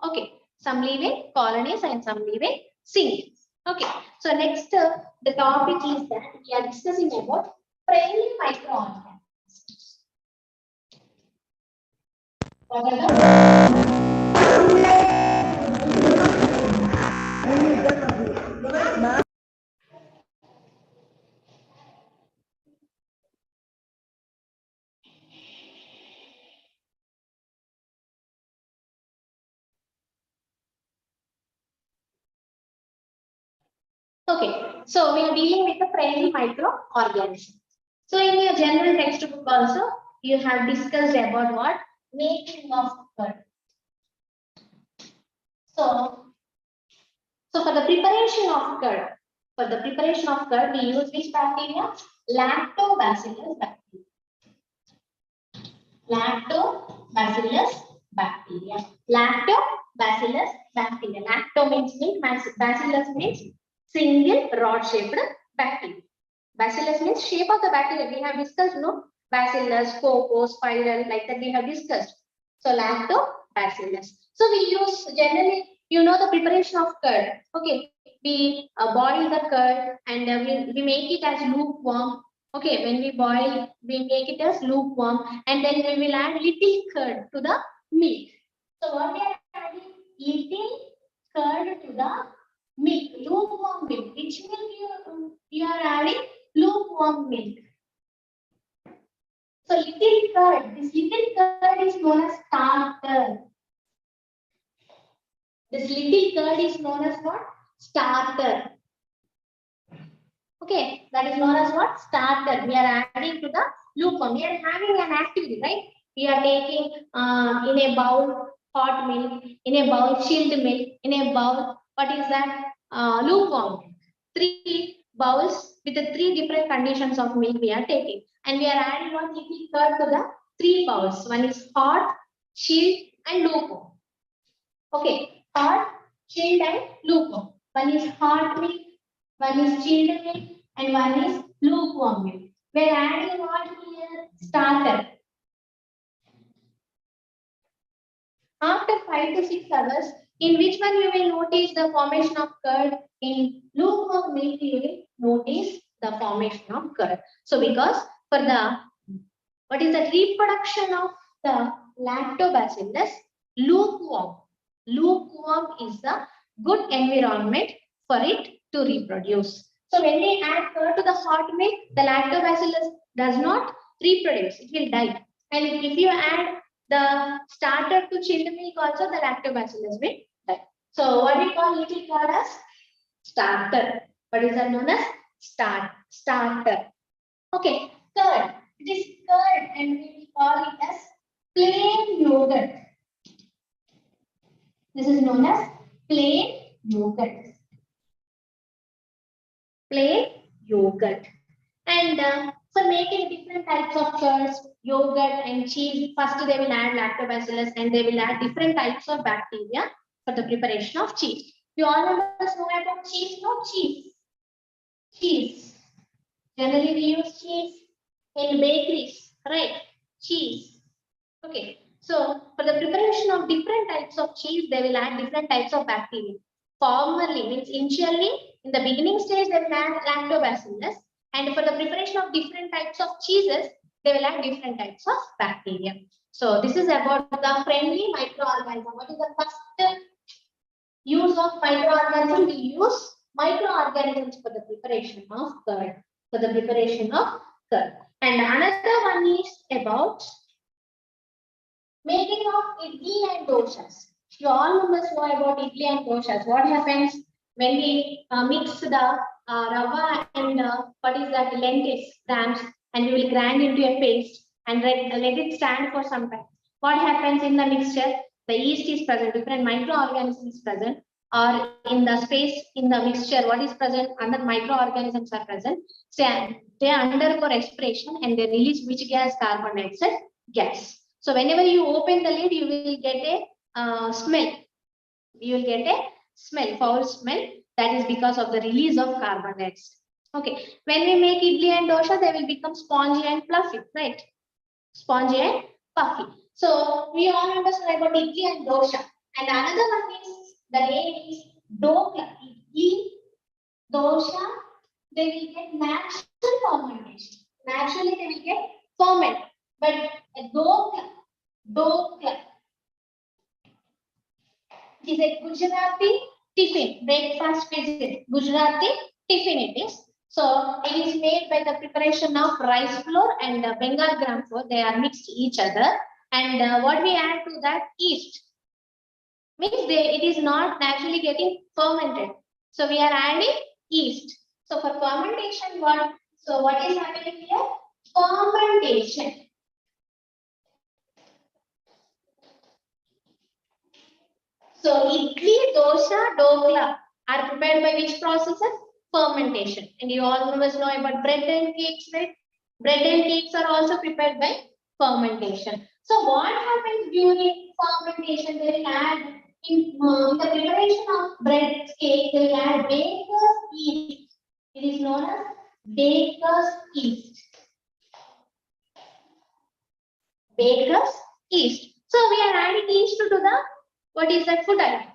Okay, some live in colonies and some live in singles. Okay, so next the topic is that we are discussing about friendly microorganisms. What are the Okay, so we are dealing with the friendly microorganisms. So in your general textbook also, you have discussed about what? Making of curd. So for the preparation of curd, we use which bacteria? Lactobacillus bacteria. Lactobacillus bacteria. Lactobacillus bacteria. Lacto means milk, bacillus means single rod-shaped bacteria. Bacillus means shape of the bacteria. We have discussed, no? Bacillus, coco, spiral, like that we have discussed. So lactobacillus. So we use generally, you know, the preparation of curd. Okay, we boil the curd and we make it as lukewarm. Okay, when we boil, we make it as lukewarm and then we will add little curd to the milk. So what we are adding? Little curd to the milk, lukewarm milk. Which milk you are adding? Lukewarm milk. So little curd, this little curd is known as starter. This little curd is known as what? Starter. Okay, that is known as what? Starter. We are adding to the lukewarm. We are having an activity, right? We are taking in a bowl hot milk, in a bowl chilled milk, in a bowl, what is that? Lukewarm milk. 3 bowls with the 3 different conditions of milk we are taking. And we are adding one little curd to the 3 bowls. One is hot, chilled, and lukewarm. Okay, hot, chilled, and lukewarm. One is hot milk, one is chilled milk, and one is lukewarm milk. We are adding what here? Starter. After 5 to 6 hours, in which one you will notice the formation of curd? In lukewarm milk, you will notice the formation of curd. So, because for the what is the reproduction of the lactobacillus? Lukewarm. Lukewarm is the good environment for it to reproduce. So when we add curd to the hot milk, the lactobacillus does not reproduce. It will die. And if you add the starter to chilled milk also, the lactobacillus will die. So what we call little curd as? Starter. What is that known as? Starter. Okay, curd. It is curd and we call it as plain yogurt. This is known as plain yogurt. Plain yogurt. And for making different types of curds, yogurt and cheese, first they will add lactobacillus and they will add different types of bacteria for the preparation of cheese. You all know about cheese? No, cheese. Cheese. Generally we use cheese in bakeries, right? Cheese. Okay. So for the preparation of different types of cheese, they will add different types of bacteria. Formerly, means initially, in the beginning stage, they will add lactobacillus. And for the preparation of different types of cheeses, they will add different types of bacteria. So this is about the friendly microorganism. What is the first use of microorganism? We use microorganisms for the preparation of curd. For the preparation of curd. And another one is about making of idli and doshas. You all must know about idli and doshas. What happens when we mix the rava and what is that lentils, grams, and we will grind into a paste and let it stand for some time. What happens in the mixture? The yeast is present, different microorganisms present, or in the space in the mixture, what is present? Other microorganisms are present. So they undergo respiration and they release which gas? Carbon dioxide gas. So whenever you open the lid, you will get a smell. You will get a smell, foul smell. That is because of the release of carbon dioxide. Okay. When we make idli and dosha, they will become spongy and fluffy, right? Spongy and puffy. So we all understand about idli and dosha. And another one It is a Gujarati tiffin, breakfast visit. Gujarati tiffin it is. So it is made by the preparation of rice flour and Bengal gram flour. They are mixed each other. And what we add to that yeast means it is not naturally getting fermented. So we are adding yeast. So for fermentation, what is happening here? Fermentation. So idli, dosa, dokla are prepared by which processes? Fermentation. And you all must know about bread and cakes, right? Bread and cakes are also prepared by fermentation. So what happens during fermentation? They will add in the preparation of bread cake, they will add baker's yeast. It is known as baker's yeast. Baker's yeast. So we are adding yeast to the, what is that, food item.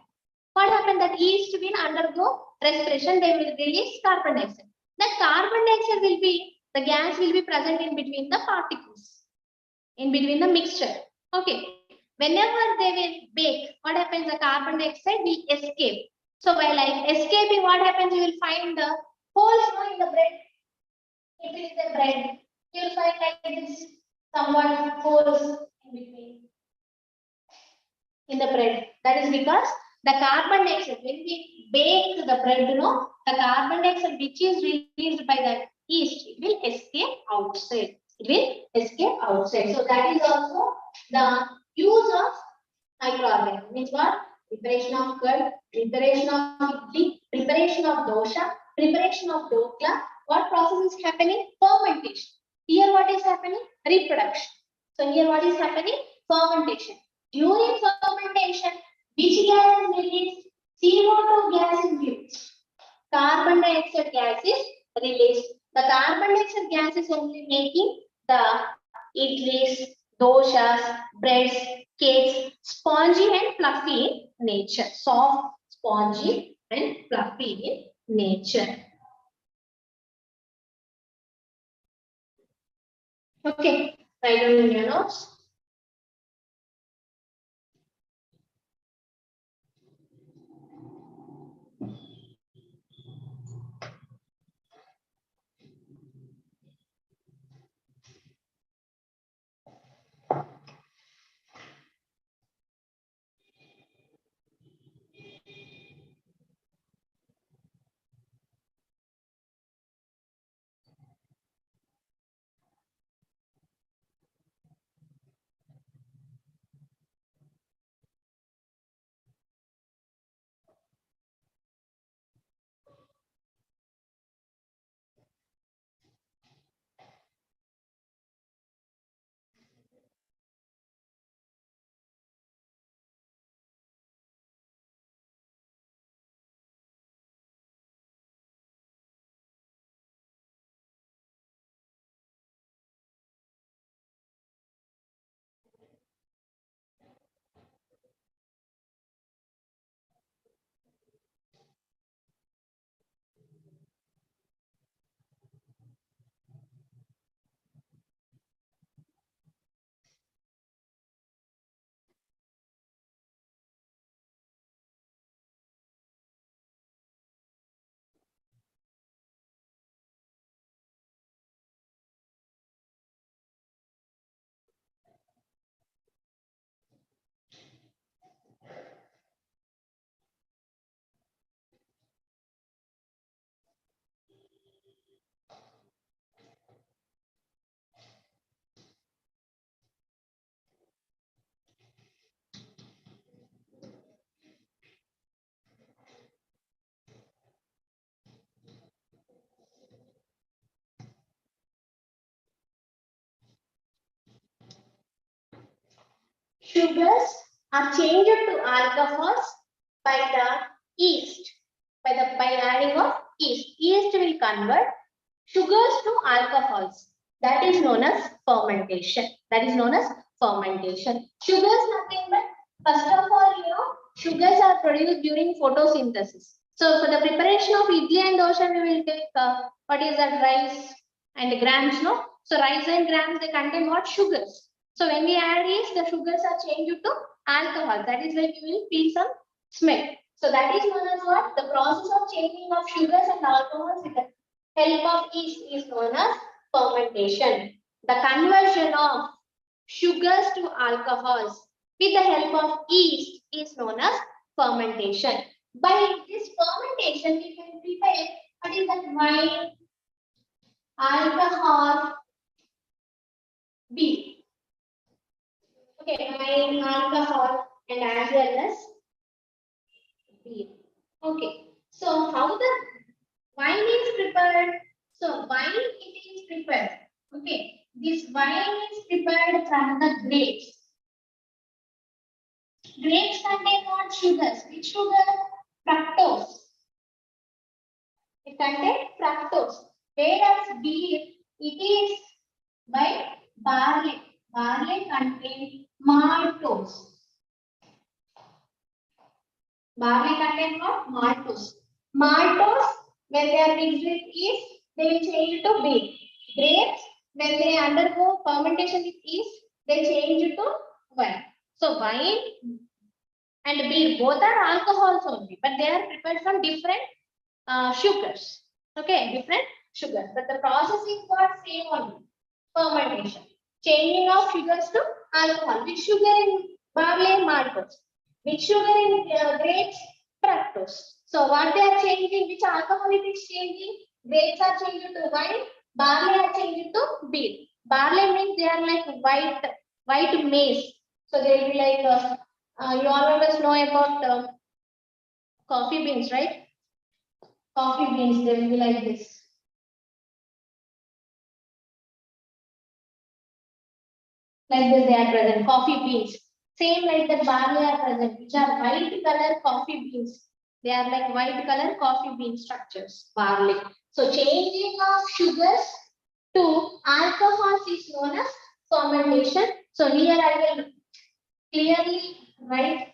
What happens that yeast will undergo respiration, they will release carbon dioxide. That carbon dioxide will be, the gas will be present in between the particles, in between the mixture. Okay. Whenever they will bake, what happens? The carbon dioxide will escape. So while escaping, what happens? You will find the holes in the bread. If it is the bread, you will find like this, somewhat holes in between in the bread. That is because the carbon dioxide, when we bake the bread, the carbon dioxide which is released by the yeast, it will escape outside. It will escape outside. So that is also the use of microorganisms. Means what? Preparation of curd, preparation of idli, preparation of dosha, preparation of dokla. What process is happening? Fermentation. Here what is happening? Reproduction. So here what is happening? Fermentation. During fermentation, which gas is released? CO2 gas is released. Carbon dioxide gas is released. The carbon dioxide gas is only making the idlis, doshas, breads, cakes spongy and fluffy in nature. Soft, spongy and fluffy in nature. Okay, write down in your notes. Sugars are changed to alcohols by the yeast, by adding of yeast. Yeast will convert sugars to alcohols. That is known as fermentation. That is known as fermentation. Sugars nothing but, first of all, sugars are produced during photosynthesis. So for the preparation of idli and dosha, we will take what is that, rice and grams, no? So rice and grams, they contain what? Sugars. So when we add yeast, the sugars are changed to alcohol. That is why we will feel some smell. So that is known as what? The process of changing of sugars and alcohols with the help of yeast is known as fermentation. The conversion of sugars to alcohols with the help of yeast is known as fermentation. By this fermentation, we can prepare what is that? Wine, alcohol, beer. Okay, wine, alcohol, and as well as beer. Okay, so how the wine is prepared? So wine it is prepared. Okay, this wine is prepared from the grapes. Grapes contain what sugars? Which sugar? Fructose. It contains fructose. Whereas beer, it is by barley. Barley contains maltose. Barley contains what? Maltose. Maltose, when they are mixed with yeast, they will change to beer. Grapes, when they undergo fermentation with yeast, they change to wine. So wine and beer both are alcohols only, but they are prepared from different sugars. Okay, different sugars. But the process is what? Same only. Fermentation. Changing of sugars to alcohol. Which sugar in barley? Maltose. Which sugar in grapes? Fructose. So what they are changing? Which alcohol it is changing? Grapes are changing to wine. Barley are changing to beer. Barley means they are like white maize. So they will be like you all of us know about coffee beans, right? Coffee beans, they will be like this. Like this, they are present. Coffee beans. Same like that, barley are present, which are white color coffee beans. They are like white color coffee bean structures, barley. So changing of sugars to alcohols is known as fermentation. So here I will clearly write.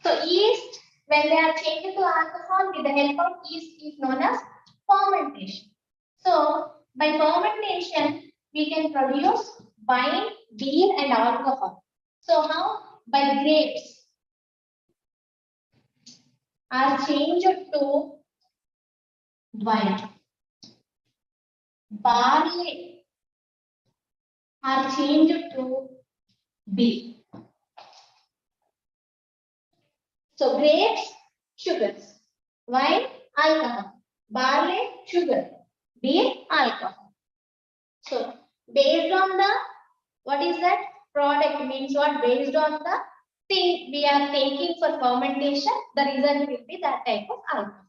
So yeast, when they are changed to alcohol with the help of yeast, is known as fermentation. So by fermentation, we can produce wine, beer, and alcohol. So how? By grapes are changed to wine. Barley are changed to beer. So grapes, sugars. Wine, alcohol. Barley, sugar. Beer, alcohol. So based on the, what is that? Product means what? Based on the thing we are taking for fermentation, the result will be that type of alcohol.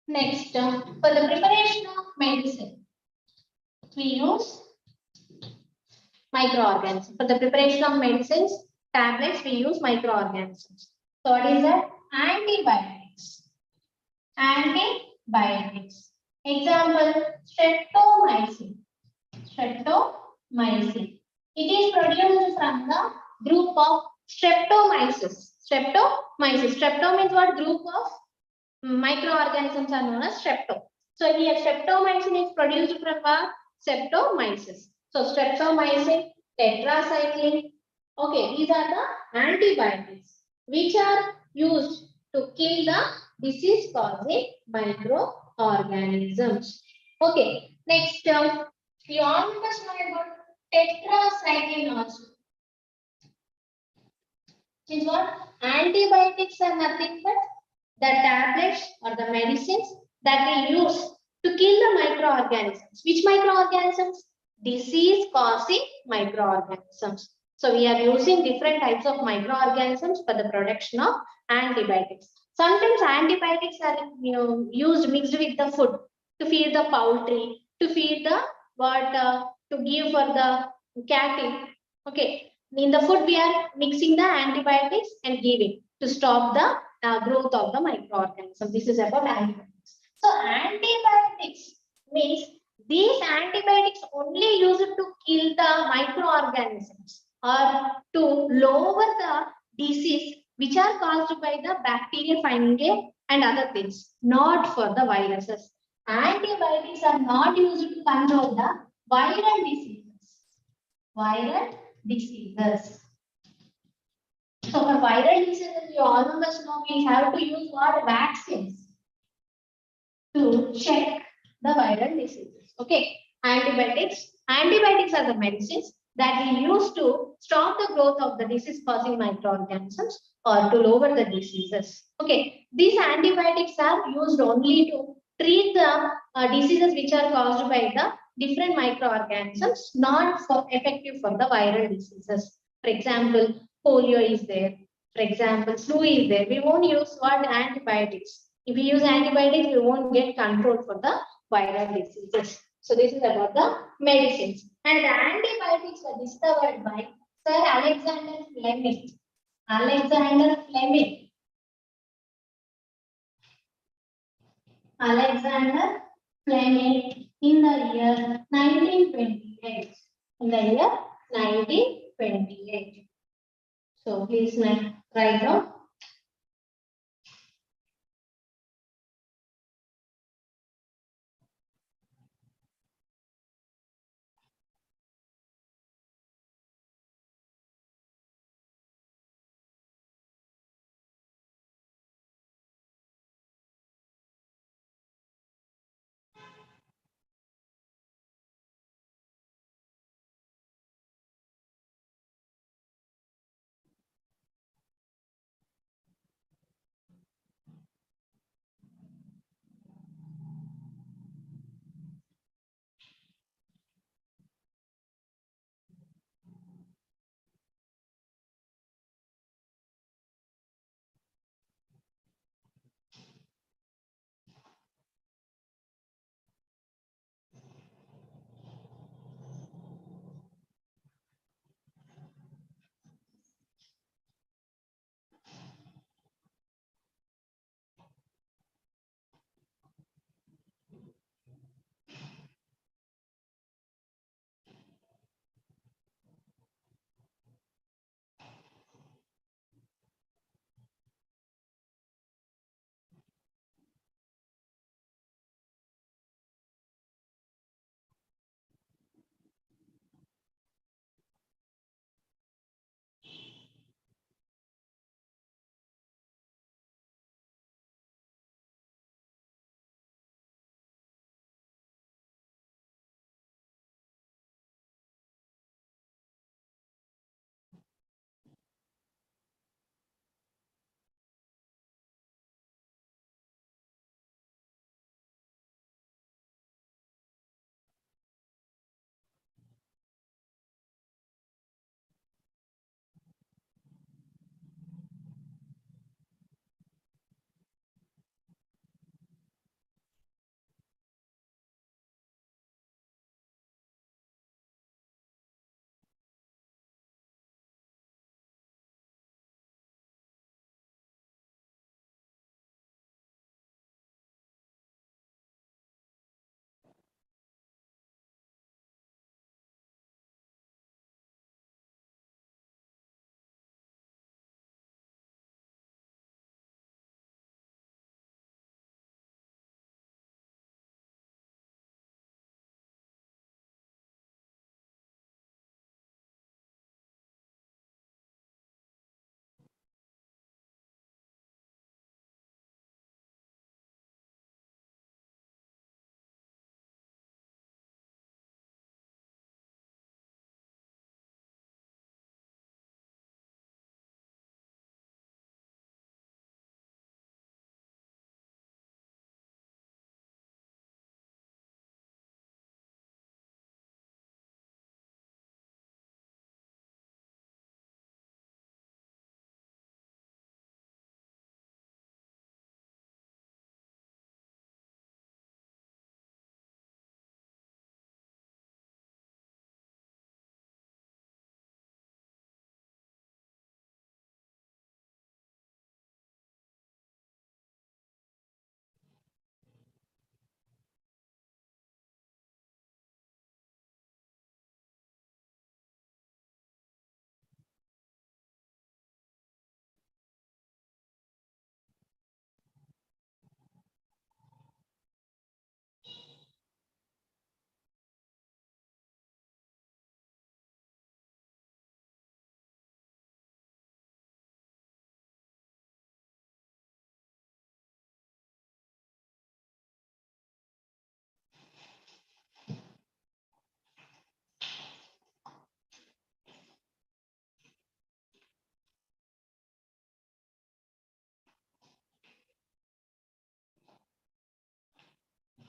Next, for the preparation of medicine, we use microorganisms. For the preparation of medicines, tablets, we use microorganisms. So what is that? Antibiotics. Antibiotics. Example, streptomycin. Streptomycin. It is produced from the group of streptomyces. Streptomyces. Strepto means what? Group of microorganisms are known as strepto. So here streptomycin is produced from what? Streptomyces. So streptomycin, tetracycline. Okay, these are the antibiotics which are used to kill the disease causing microorganisms. Okay, next we all must know about tetracycline also. Is what? Antibiotics are nothing but the tablets or the medicines that we use to kill the microorganisms. Which microorganisms? Disease causing microorganisms. So we are using different types of microorganisms for the production of antibiotics. Sometimes antibiotics are used mixed with the food to feed the poultry, to feed the what to give for the cattle. Okay, in the food we are mixing the antibiotics and giving to stop the growth of the microorganism. This is about antibiotics. So antibiotics means these antibiotics only used to kill the microorganisms or to lower the disease which are caused by the bacteria, fungi and other things, not for the viruses. Antibiotics are not used to control the viral diseases. Viral diseases. So for viral diseases, you all of us know we have to use what? Vaccines to check the viral diseases. Okay, antibiotics. Antibiotics are the medicines that we use to stop the growth of the disease-causing microorganisms or to lower the diseases. Okay, these antibiotics are used only to treat the diseases which are caused by the different microorganisms, not for effective for the viral diseases. For example, polio is there. For example, flu is there. We won't use what? Antibiotics. If we use antibiotics, we won't get control for the viral diseases. So this is about the medicines. And the antibiotics were discovered by Sir Alexander Fleming. Alexander Fleming. Alexander Fleming in the year 1928. In the year 1928. So please write down.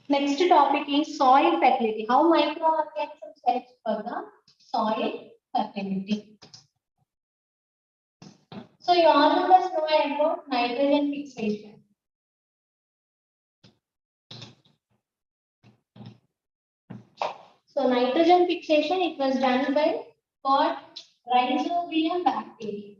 Next topic is soil fertility. How microorganisms help for the soil fertility. So you all must know about nitrogen fixation. So nitrogen fixation, it was done by what? Rhizobium bacteria.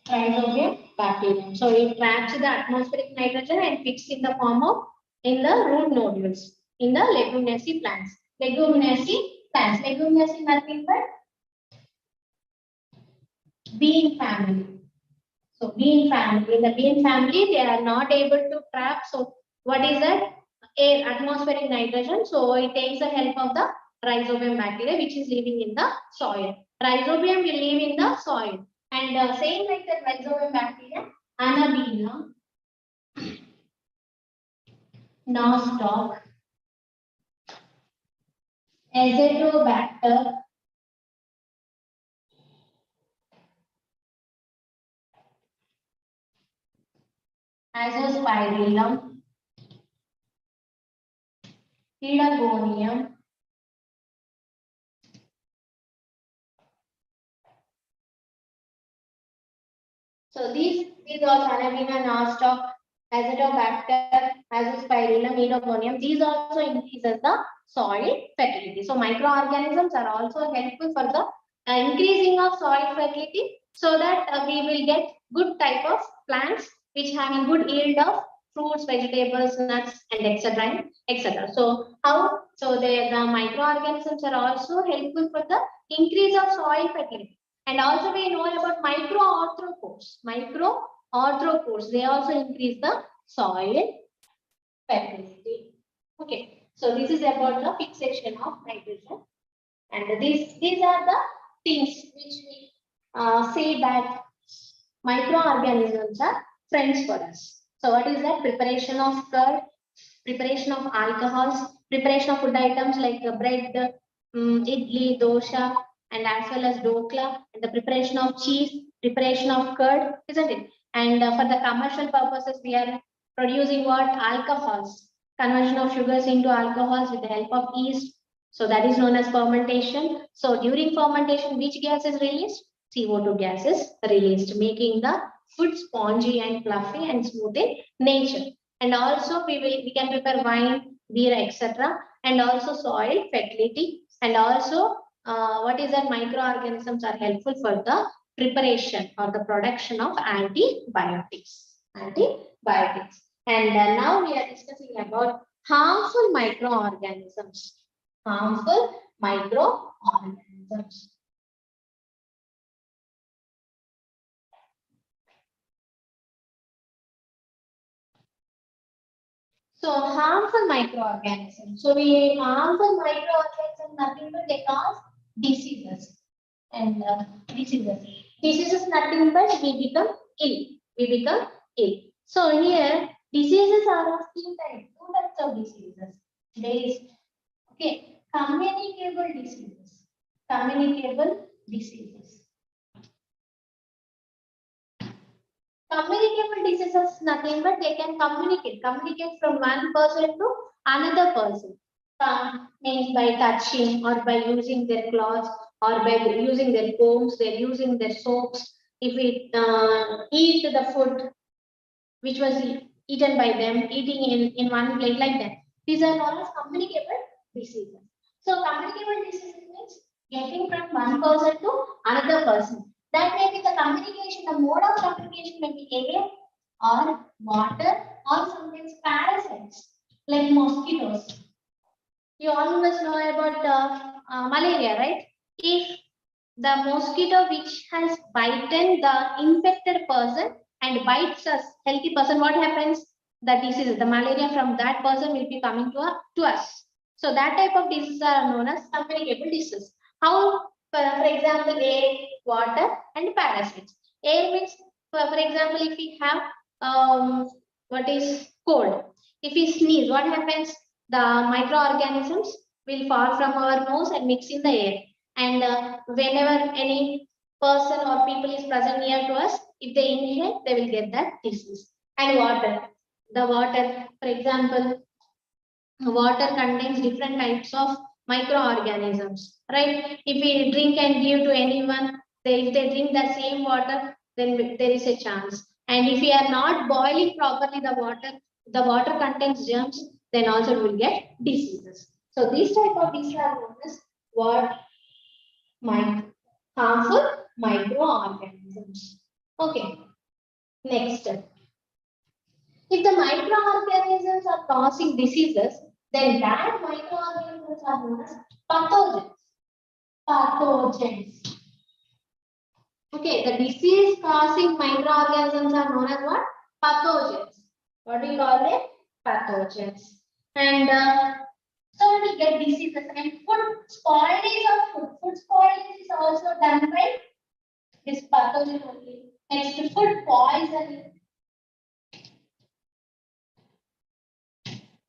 Rhizobium bacterium. So it traps the atmospheric nitrogen and fixes in the form of in the root nodules in the leguminaceae plants. Leguminaceae plants. Leguminaceae nothing but bean family. So bean family. In the bean family, they are not able to trap. So what is that? Air, atmospheric nitrogen. So it takes the help of the rhizobium bacteria, which is living in the soil. Rhizobium will live in the soil. And same like the rhizobium bacteria, Anabina, Nostoc, Azotobacter, Azospirillum, Pedagonium, so these are Anabina, Nostoc, Azotobacter, Azospirillum, Pedagonium. These also increases the soil fertility. So microorganisms are also helpful for the increasing of soil fertility, so that we will get good type of plants which having good yield of fruits, vegetables, nuts, and etc. etc. So how? So the microorganisms are also helpful for the increase of soil fertility. And also we know about microarthropods. Microarthropods, they also increase the soil fertility. Okay, so this is about the fixation of nitrogen. And these are the things which we say that microorganisms are friends for us. So what is that? Preparation of curd, preparation of alcohols, preparation of food items like bread, idli, dosha, and as well as dokla, and the preparation of cheese, preparation of curd, isn't it? And for the commercial purposes, we are producing what? Alcohols, conversion of sugars into alcohols with the help of yeast. So that is known as fermentation. So during fermentation, which gas is released? CO2 gas is released, making the food spongy and fluffy and smooth in nature. And also we can prepare wine, beer, etc. And also soil fertility. And also what is that? Microorganisms are helpful for the preparation or the production of antibiotics. Antibiotics. And now we are discussing about harmful microorganisms. Harmful microorganisms. So harmful microorganisms. So we harmful microorganisms nothing but they cause diseases and diseases. Diseases nothing but we become ill. We become ill. So here diseases are of two types. Two types of diseases. There is communicable diseases. Communicable diseases. Communicable diseases nothing but they can communicate from one person to another person. Means by touching or by using their clothes or by using their combs, they're using their soaps. If we eat the food which was eaten by them, eating in one plate like that. These are all as communicable diseases. So communicable diseases means getting from one person to another person. That may be the communication, the mode of communication may be air or water or sometimes parasites like mosquitoes. You all must know about malaria, right? If the mosquito which has bitten the infected person and bites us healthy person, what happens? The disease, the malaria from that person will be coming to us. So that type of diseases are known as communicable diseases. How? For example, air, water, and parasites. Air means, for example, if we have what is cold, if we sneeze, what happens? The microorganisms will fall from our nose and mix in the air. And whenever any person or people is present near to us, if they inhale, they will get that disease. And water. The water, for example, water contains different types of microorganisms, right? If we drink and give to anyone, if they drink the same water, then there is a chance. And if we are not boiling properly the water contains germs, then also we will get diseases. So these type of diseases are known as what? Harmful microorganisms. Okay, next. If the microorganisms are causing diseases, then that microorganisms are known as pathogens. Pathogens. Okay, the disease causing microorganisms are known as what? Pathogens. What do we call it? Pathogens. And so we get diseases and food spoilage of food. Food spoilage is also done by this pathogen only. Next, food poisoning.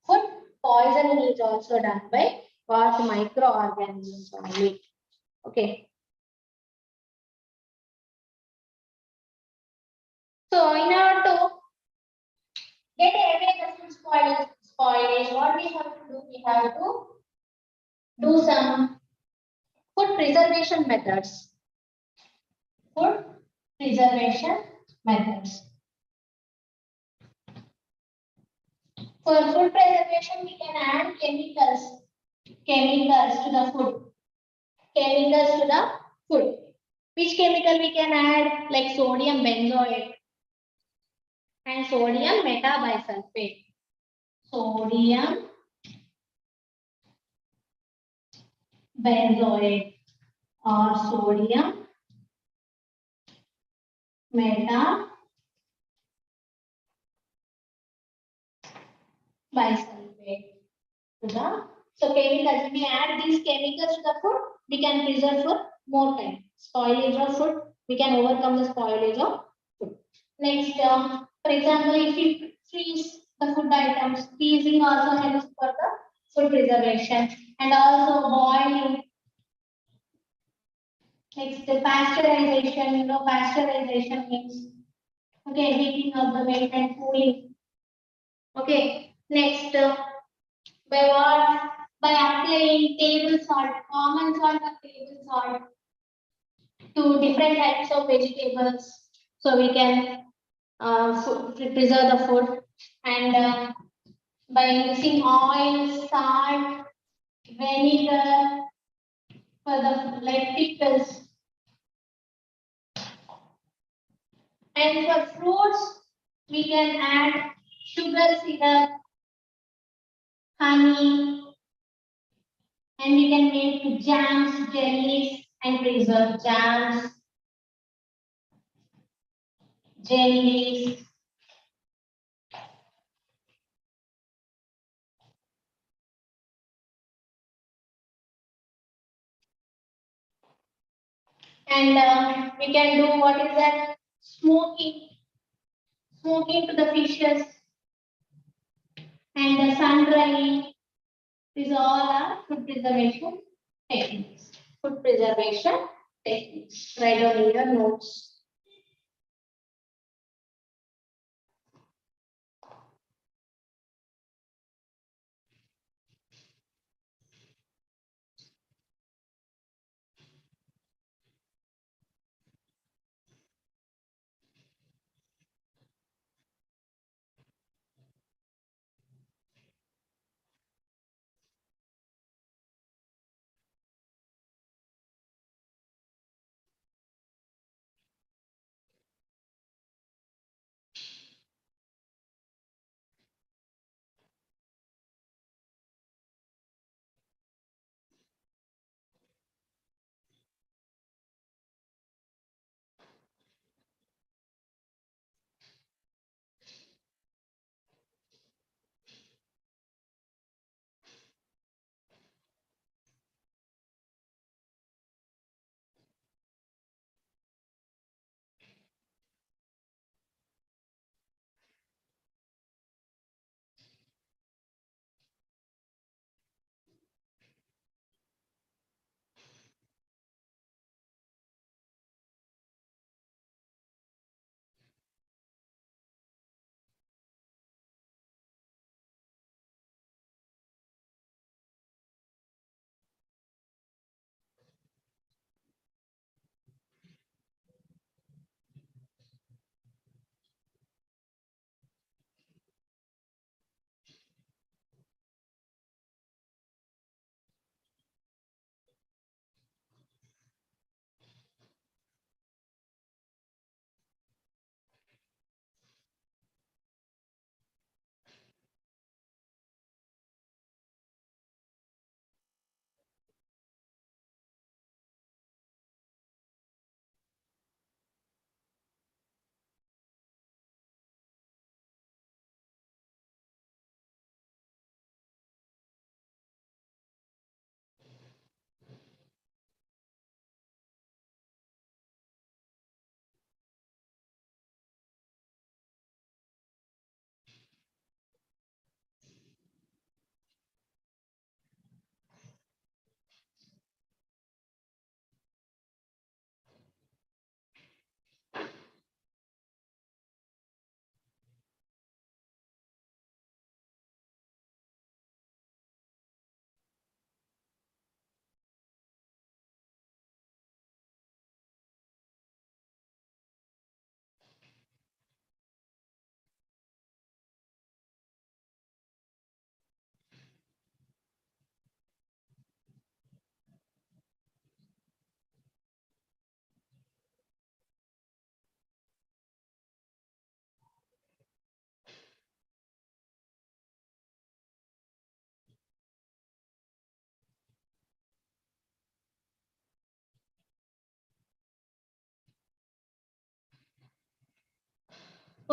Food poisoning is also done by what? Microorganisms only. Okay. So in order to get away the food spoilage, what we have to do? We have to do some food preservation methods. Food preservation methods. For food preservation, we can add chemicals to the food. Chemicals to the food. Which chemical we can add? Like sodium benzoate and sodium metabisulfate. Sodium benzoate or sodium metabisulfate. To the so chemicals, we add these chemicals to the food, we can preserve for more time. Spoilage of food, we can overcome the spoilage of food. Next, for example, if we freeze the food items, freezing also helps for the food preservation and also boiling. Next, the pasteurization, pasteurization means heating of the milk and cooling. Okay, next, by what? By applying table salt, common salt or table salt to different types of vegetables. So we can preserve the food. And by using oil, salt, vinegar for the like pickles. And for fruits, we can add sugar syrup, honey, and we can make jams, jellies, and preserve jams, jellies. And we can do what is that? Smoking to the fishes and the sun drying. These all are food preservation techniques. Food preservation techniques. Write down in your notes.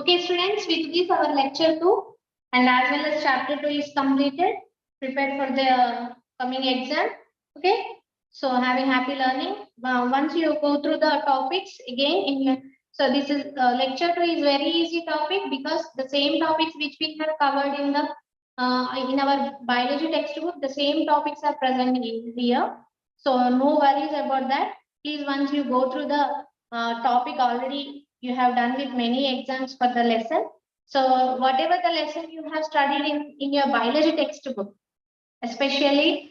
Okay, students, with this our lecture 2 and as well as chapter 2 is completed, prepared for the coming exam. Okay, so having happy learning. Once you go through the topics again in your, so this is lecture 2 is very easy topic because the same topics which we have covered in the in our biology textbook, the same topics are present in here. So no worries about that. Please, once you go through the topic already, you have done with many exams for the lesson. So whatever the lesson you have studied in your biology textbook, especially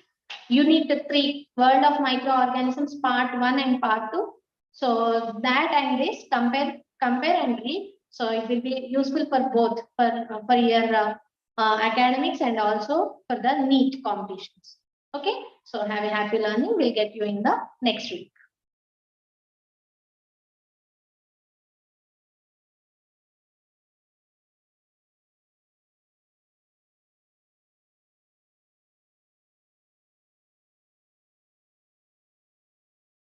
unit 3, World of Microorganisms, part 1 and part 2. So that and this compare and read. So it will be useful for both for your academics and also for the NEET competitions. Okay, so have a happy learning. We'll get you in the next week.